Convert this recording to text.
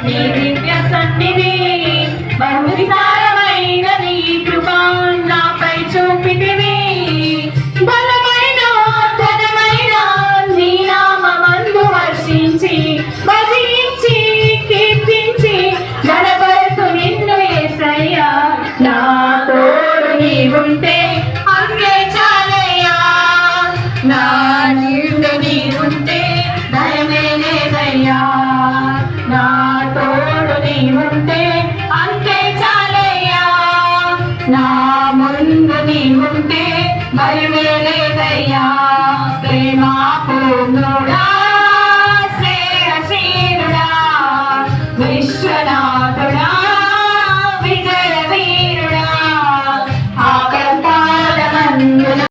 నీ దివ్య సన్నిధి బహు విశాలమైన నీ కృప నాపై చూపితివి. బలమైన ఘనమైన నీ నామమందు వర్షించి భజించి కీర్తించి గణపరుతు నిన్ను యేసయ్యా. నా తోడు నీవుంటే అంతే చాలయ్యా. నా నీడు నీవుంటే భయమే లేదయ్యా. నా తోడు నీవుంటే అంతే చాలయ్యా. నా ముందు నీవుంటే భయమే లేదయ్యా. ప్రేమ పూర్ణుడా